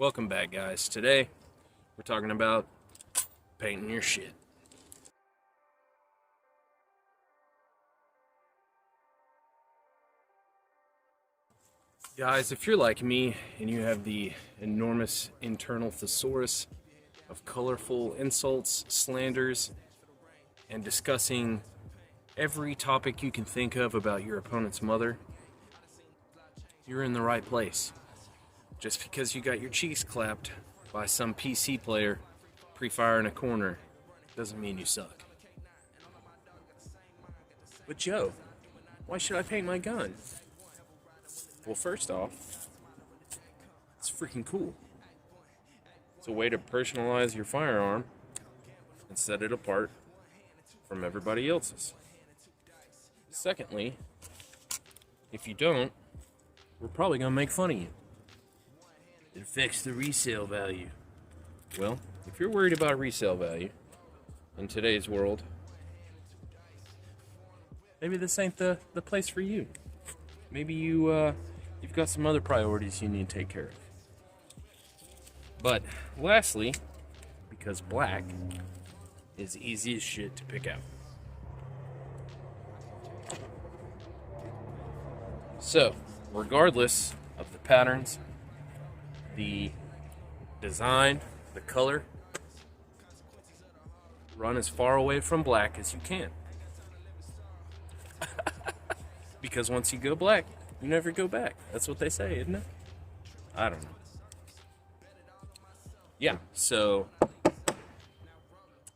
Welcome back, guys. Today we're talking about painting your shit. Guys, if you're like me and you have the enormous internal thesaurus of colorful insults, slanders, and discussing every topic you can think of about your opponent's mother, you're in the right place. Just because you got your cheeks clapped by some PC player pre-fire in a corner doesn't mean you suck. But Joe, why should I paint my gun? Well, first off, it's freaking cool. It's a way to personalize your firearm and set it apart from everybody else's. Secondly, if you don't, we're probably gonna make fun of you. It affects the resale value. Well, if you're worried about resale value in today's world, maybe this ain't the place for you. Maybe you've got some other priorities you need to take care of. But lastly, because black is easy as shit to pick out. So, regardless of the patterns, the design, the color, run as far away from black as you can. Because once you go black, you never go back. That's what they say, isn't it? I don't know. Yeah, so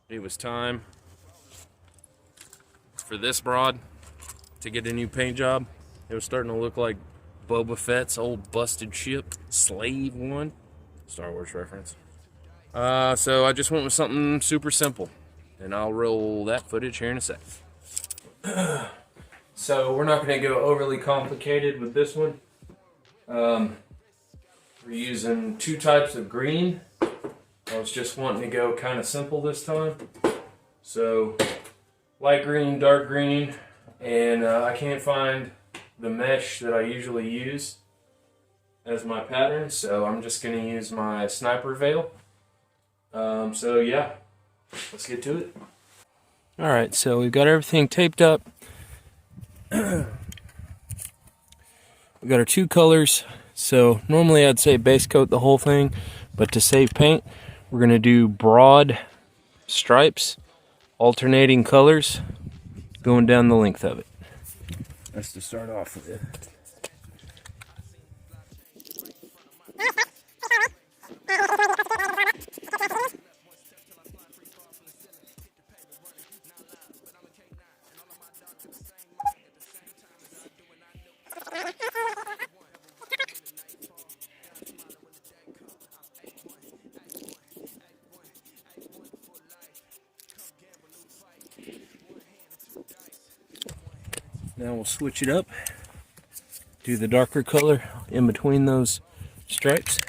it was time for this broad to get a new paint job. It was starting to look like Boba Fett's old busted ship, Slave One. Star Wars reference. So I just went with something super simple. And I'll roll that footage here in a sec. So we're not going to go overly complicated with this one. We're using two types of green. I was just wanting to go kind of simple this time. So light green, dark green, and I can't find the mesh that I usually use as my pattern, so I'm just going to use my sniper veil. So yeah, let's get to it. Alright, so we've got everything taped up. We've got our two colors. So normally I'd say base coat the whole thing, but to save paint, we're going to do broad stripes, alternating colors, going down the length of it. That's to start off with. Now we'll switch it up, do the darker color in between those stripes.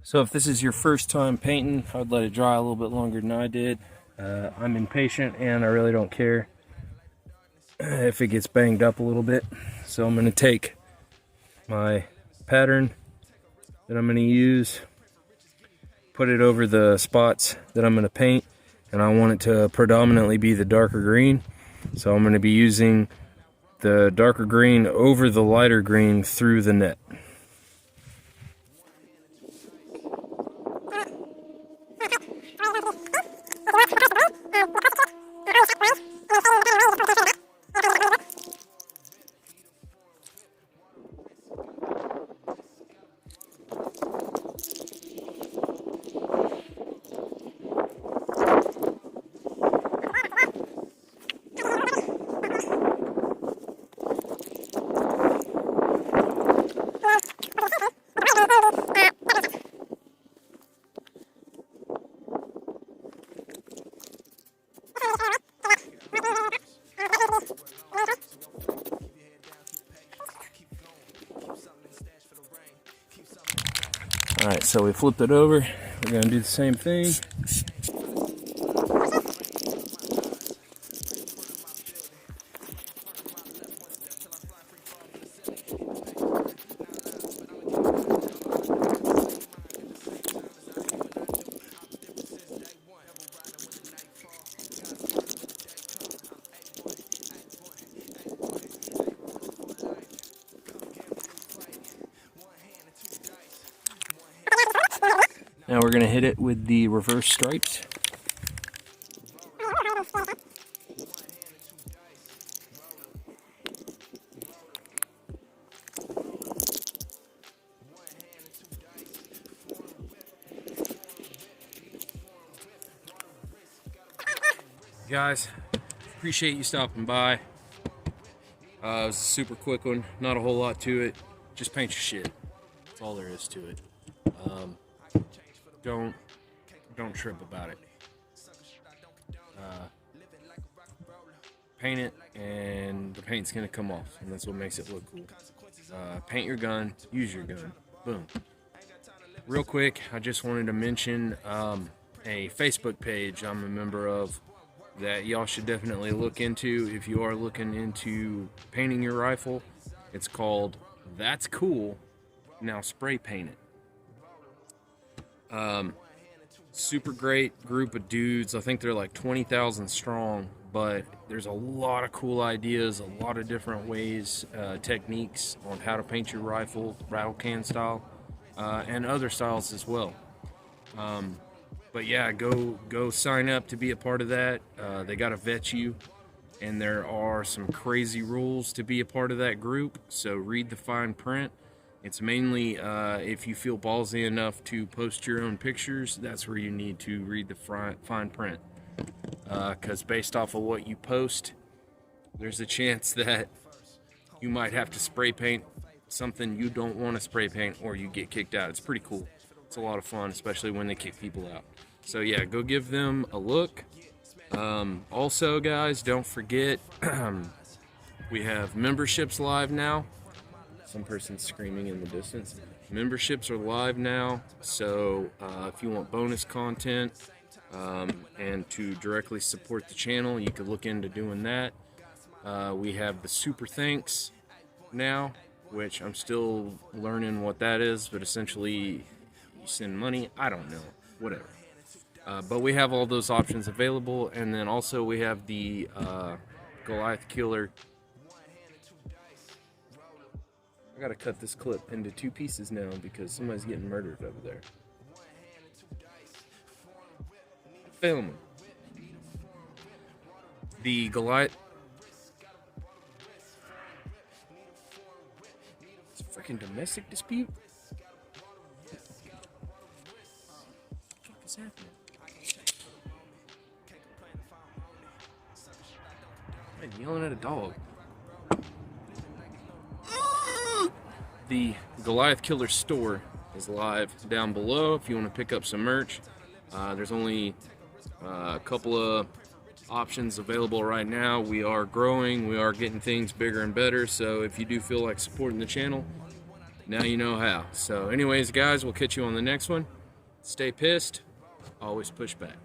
So if this is your first time painting, I'd let it dry a little bit longer than I did. I'm impatient and I really don't care if it gets banged up a little bit. So I'm going to take my pattern that I'm going to use, put it over the spots that I'm going to paint, and I want it to predominantly be the darker green. So I'm going to be using the darker green over the lighter green through the net. Alright, so we flipped it over. We're going to do the same thing. Now we're going to hit it with the reverse stripes. Guys, appreciate you stopping by. It was a super quick one, not a whole lot to it. Just paint your shit. That's all there is to it. Don't trip about it. Paint it, and the paint's gonna come off, and that's what makes it look cool. Paint your gun, use your gun. Boom. Real quick, I just wanted to mention a Facebook page I'm a member of that y'all should definitely look into if you are looking into painting your rifle. It's called That's Cool, Now Spray Paint It. Super great group of dudes. I think they're like 20,000 strong, but there's a lot of cool ideas, a lot of different ways, techniques on how to paint your rifle, rattle can style, and other styles as well. But yeah, go sign up to be a part of that. They gotta vet you, and there are some crazy rules to be a part of that group, so read the fine print. It's mainly if you feel ballsy enough to post your own pictures, that's where you need to read the fine print. Because based off of what you post, there's a chance that you might have to spray paint something you don't want to spray paint, or you get kicked out. It's pretty cool. It's a lot of fun, especially when they kick people out. So yeah, go give them a look. Also, guys, don't forget, we have memberships live now. Some person's screaming in the distance. Memberships are live now, so if you want bonus content and to directly support the channel, you could look into doing that. We have the super thanks now, which I'm still learning what that is, but essentially you send money. I don't know, whatever. But we have all those options available, and then also we have the Goliath Killer. I gotta cut this clip into 2 pieces now because somebody's getting murdered over there. Film. The Goliath. It's a freaking domestic dispute. What the fuck is happening? I'm yelling at a dog. The Goliath Killer store is live down below if you want to pick up some merch. There's only a couple of options available right now. We are growing, we are getting things bigger and better, so if you do feel like supporting the channel, now you know how. So anyways, guys, we'll catch you on the next one. Stay pissed, always push back.